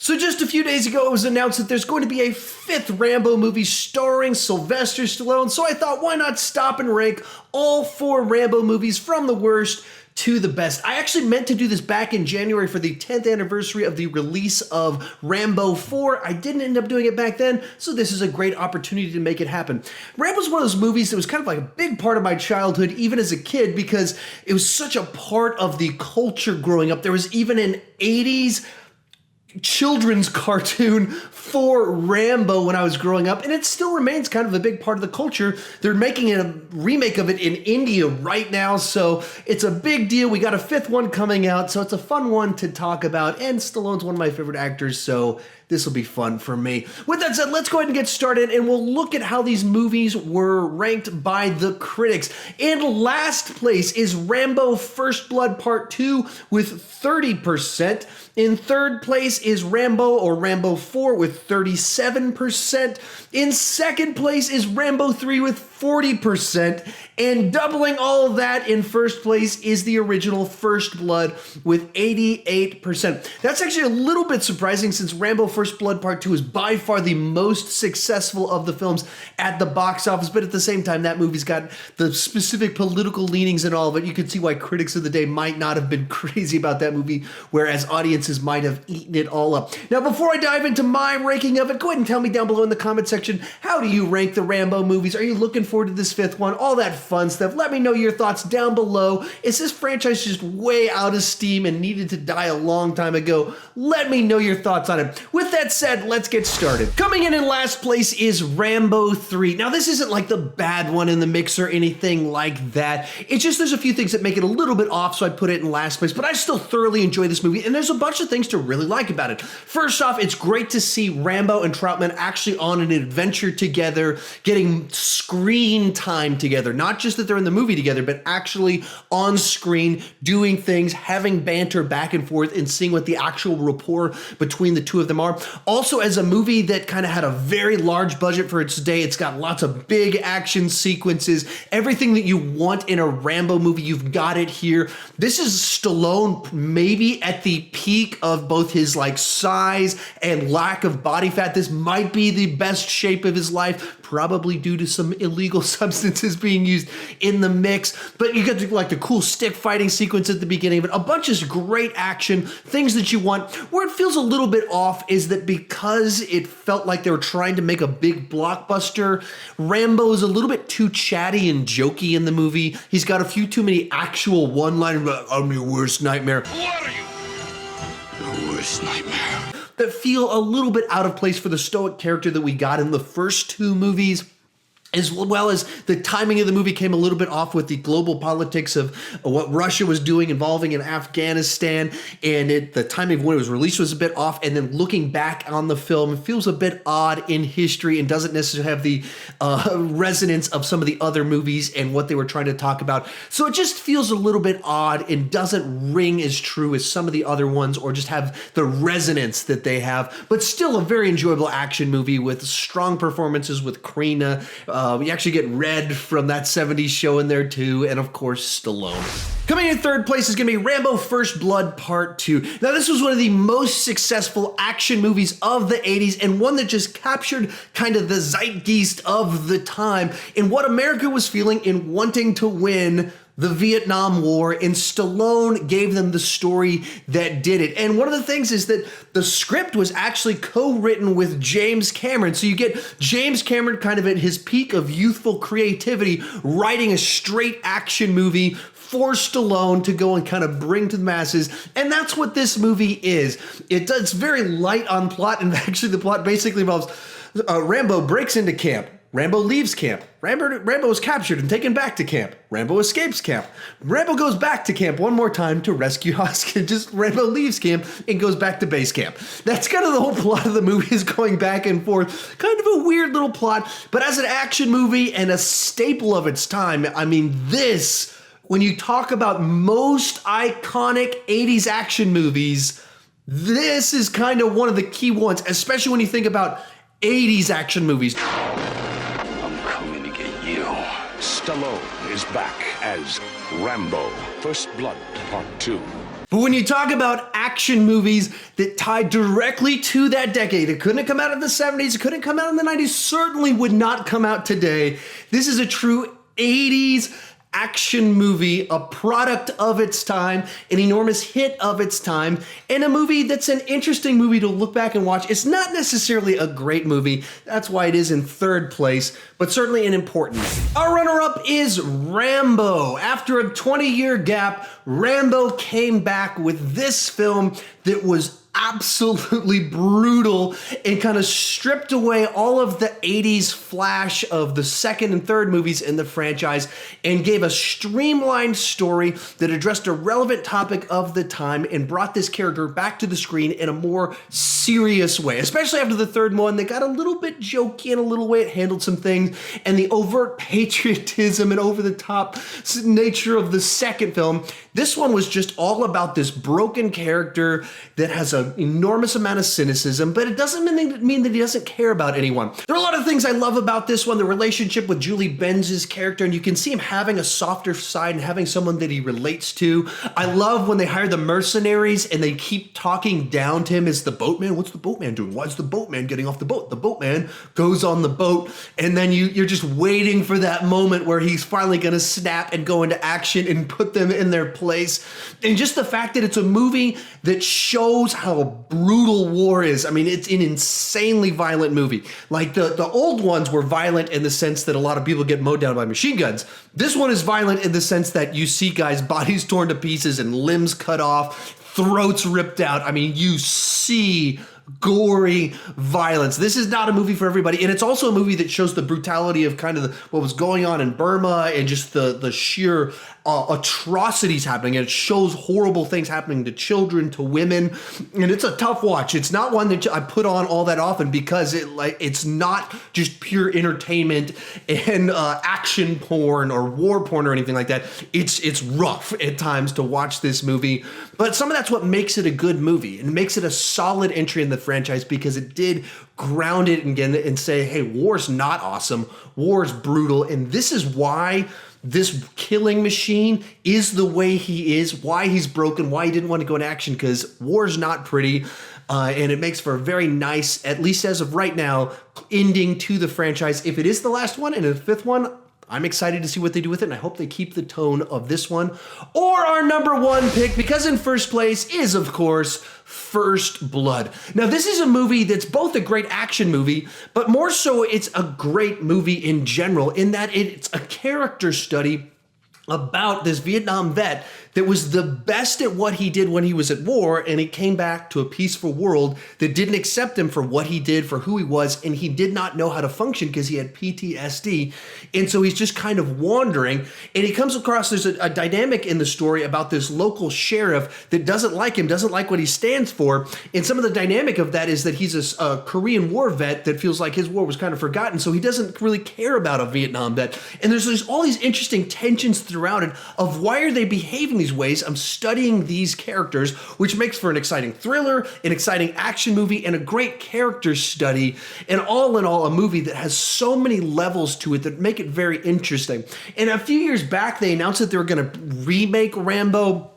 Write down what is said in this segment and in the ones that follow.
So just a few days ago, it was announced that there's going to be a fifth Rambo movie starring Sylvester Stallone, so I thought, why not stop and rank all four Rambo movies from the worst to the best. I actually meant to do this back in January for the 10th anniversary of the release of Rambo 4. I didn't end up doing it back then, so this is a great opportunity to make it happen. Rambo's one of those movies that was kind of like a big part of my childhood, even as a kid, because it was such a part of the culture growing up. There was even an 80s children's cartoon for Rambo when I was growing up, and it still remains kind of a big part of the culture. They're making a remake of it in India right now, so it's a big deal. We got a fifth one coming out, so it's a fun one to talk about, and Stallone's one of my favorite actors, so this will be fun for me. With that said, let's go ahead and get started, and we'll look at how these movies were ranked by the critics. In last place is Rambo First Blood Part 2 with 30%. In third place is Rambo or Rambo 4 with 37%. In second place is Rambo 3 with 40%. And doubling all of that in first place is the original First Blood with 88%. That's actually a little bit surprising since Rambo First Blood Part 2 is by far the most successful of the films at the box office, but at the same time, that movie's got the specific political leanings and all of it. You can see why critics of the day might not have been crazy about that movie, whereas audiences might have eaten it all up. Now, before I dive into my ranking of it, go ahead and tell me down below in the comment section, how do you rank the Rambo movies? Are you looking forward to this fifth one? All that fun stuff. Let me know your thoughts down below. Is this franchise just way out of steam and needed to die a long time ago? Let me know your thoughts on it. With that said, let's get started. Coming in last place is Rambo 3. Now, this isn't like the bad one in the mix or anything like that. It's just there's a few things that make it a little bit off, so I put it in last place, but I still thoroughly enjoy this movie, and there's a bunch of things to really like about it. First off, it's great to see Rambo and Troutman actually on an adventure together, getting screen time together. Not just that they're in the movie together, but actually on screen, doing things, having banter back and forth, and seeing what the actual rapport between the two of them are. Also, as a movie that kind of had a very large budget for its day, it's got lots of big action sequences. Everything that you want in a Rambo movie, you've got it here. This is Stallone maybe at the peak of both his like size and lack of body fat. This might be the best shape of his life, probably due to some illegal substances being used in the mix. But you get like the cool stick fighting sequence at the beginning of it, a bunch of great action, things that you want. Where it feels a little bit off is that because it felt like they were trying to make a big blockbuster, Rambo is a little bit too chatty and jokey in the movie. He's got a few too many actual one-liners, I'm your worst nightmare. What are you? Your worst nightmare. That feel a little bit out of place for the stoic character that we got in the first two movies, as well as the timing of the movie came a little bit off with the global politics of what Russia was doing involving in Afghanistan, and the timing of when it was released was a bit off, and then looking back on the film, it feels a bit odd in history and doesn't necessarily have the resonance of some of the other movies and what they were trying to talk about. So it just feels a little bit odd and doesn't ring as true as some of the other ones or just have the resonance that they have, but still a very enjoyable action movie with strong performances with Crenna. You actually get Red from that 70s show in there too, and of course Stallone. Coming in third place is going to be Rambo First Blood Part 2. Now, this was one of the most successful action movies of the 80s and one that just captured kind of the zeitgeist of the time and what America was feeling in wanting to win the Vietnam War, and Stallone gave them the story that did it. And one of the things is that the script was actually co-written with James Cameron. So you get James Cameron kind of at his peak of youthful creativity, writing a straight action movie for Stallone to go and kind of bring to the masses. And that's what this movie is. It's very light on plot, and actually the plot basically involves Rambo breaks into camp. Rambo leaves camp. Rambo is captured and taken back to camp. Rambo escapes camp. Rambo goes back to camp one more time to rescue hostages. Rambo leaves camp and goes back to base camp. That's kind of the whole plot of the movie, is going back and forth. Kind of a weird little plot, but as an action movie and a staple of its time, I mean, this, when you talk about most iconic 80s action movies, this is kind of one of the key ones, especially when you think about 80s action movies. Stallone is back as Rambo First Blood Part 2. But when you talk about action movies that tie directly to that decade, it couldn't have come out in the 70s, it couldn't come out in the 90s, certainly would not come out today. This is a true 80s action movie, a product of its time, an enormous hit of its time, and a movie that's an interesting movie to look back and watch. It's not necessarily a great movie, that's why it is in third place, but certainly an important one. Our runner-up is Rambo. After a 20-year gap, Rambo came back with this film that was absolutely brutal and kind of stripped away all of the 80s flash of the second and third movies in the franchise and gave a streamlined story that addressed a relevant topic of the time and brought this character back to the screen in a more serious way. Especially after the third one, they got a little bit jokey in a little way it handled some things, and the overt patriotism and over-the-top nature of the second film. This one was just all about this broken character that has an enormous amount of cynicism, but it doesn't mean that he doesn't care about anyone. There are a lot of things I love about this one, the relationship with Julie Benz's character, and you can see him having a softer side and having someone that he relates to. I love when they hire the mercenaries and they keep talking down to him as the boatman. What's the boatman doing? Why is the boatman getting off the boat? The boatman goes on the boat, and then you're just waiting for that moment where he's finally gonna snap and go into action and put them in their place. And just the fact that it's a movie that shows how brutal war is. I mean, it's an insanely violent movie. Like the old ones were violent in the sense that a lot of people get mowed down by machine guns. This one is violent in the sense that you see guys' bodies torn to pieces and limbs cut off, throats ripped out. I mean, you see gory violence. This is not a movie for everybody, and it's also a movie that shows the brutality of kind of what was going on in Burma and just the sheer atrocities happening. And it shows horrible things happening to children, to women, and it's a tough watch. It's not one that I put on all that often because it's not just pure entertainment and action porn or war porn or anything like that. It's rough at times to watch this movie, but some of that's what makes it a good movie and makes it a solid entry in the franchise, because it did ground it again and say, hey, war's not awesome, war's brutal, and this is why this killing machine is the way he is, why he's broken, why he didn't want to go in action, because war's not pretty, and it makes for a very nice, at least as of right now, ending to the franchise. If it is the last one and the fifth one, I'm excited to see what they do with it, and I hope they keep the tone of this one. Or our number one pick, because in first place is, of course, First Blood. Now, this is a movie that's both a great action movie, but more so it's a great movie in general, in that it's a character study about this Vietnam vet that was the best at what he did when he was at war, and he came back to a peaceful world that didn't accept him for what he did, for who he was, and he did not know how to function because he had PTSD, and so he's just kind of wandering, and he comes across, there's a dynamic in the story about this local sheriff that doesn't like him, doesn't like what he stands for, and some of the dynamic of that is that he's a Korean War vet that feels like his war was kind of forgotten, so he doesn't really care about a Vietnam vet, and there's all these interesting tensions throughout it of why are they behaving these ways. I'm studying these characters, which makes for an exciting thriller, an exciting action movie, and a great character study, and all in all, a movie that has so many levels to it that make it very interesting. And a few years back, they announced that they were going to remake Rambo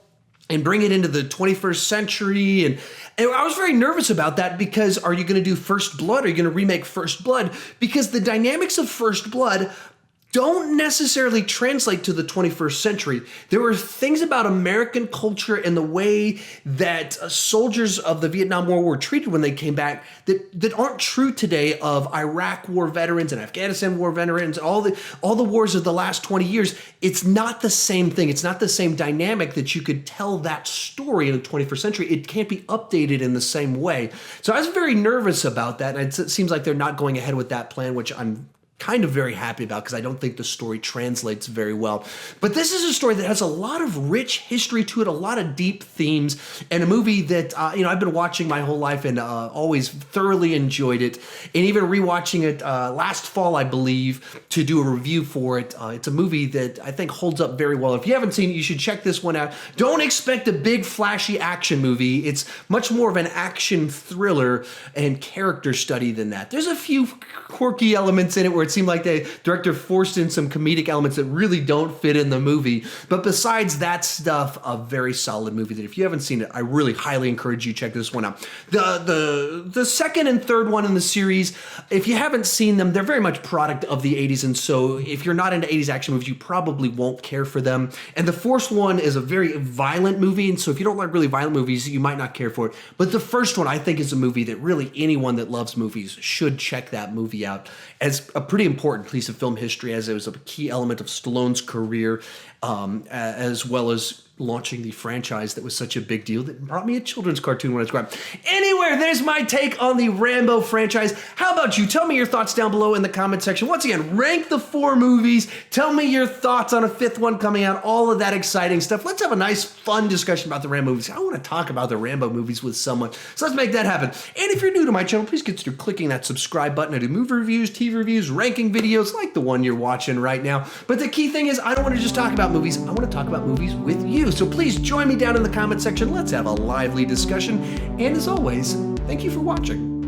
and bring it into the 21st century, and I was very nervous about that, because are you going to do First Blood? Are you going to remake First Blood? Because the dynamics of First Blood don't necessarily translate to the 21st century. There were things about American culture and the way that soldiers of the Vietnam War were treated when they came back that aren't true today of Iraq War veterans and Afghanistan War veterans, all the wars of the last 20 years. It's not the same thing. It's not the same dynamic that you could tell that story in the 21st century. It can't be updated in the same way. So I was very nervous about that, and it seems like they're not going ahead with that plan, which I'm kind of very happy about, because I don't think the story translates very well. But this is a story that has a lot of rich history to it, a lot of deep themes, and a movie that I've been watching my whole life and always thoroughly enjoyed it. And even rewatching it last fall, I believe, to do a review for it. It's a movie that I think holds up very well. If you haven't seen it, you should check this one out. Don't expect a big flashy action movie. It's much more of an action thriller and character study than that. There's a few quirky elements in it where it seemed like the director forced in some comedic elements that really don't fit in the movie. But besides that stuff, a very solid movie that if you haven't seen it, I really highly encourage you to check this one out. The second and third one in the series, if you haven't seen them, they're very much product of the 80s, and so if you're not into 80s action movies, you probably won't care for them. And the fourth one is a very violent movie, and so if you don't like really violent movies, you might not care for it. But the first one, I think, is a movie that really anyone that loves movies should check that movie out as a pretty important piece of film history, as it was a key element of Stallone's career, as well as launching the franchise that was such a big deal that brought me a children's cartoon when I was growing up. Anyway, there's my take on the Rambo franchise. How about you? Tell me your thoughts down below in the comment section. Once again, rank the 4 movies. Tell me your thoughts on a 5th one coming out, all of that exciting stuff. Let's have a nice, fun discussion about the Rambo movies. I want to talk about the Rambo movies with someone, so let's make that happen. And if you're new to my channel, please consider clicking that subscribe button. I do movie reviews, TV reviews, ranking videos like the one you're watching right now. But the key thing is, I don't want to just talk about movies. I want to talk about movies with you. So please join me down in the comment section. Let's have a lively discussion. And as always, thank you for watching.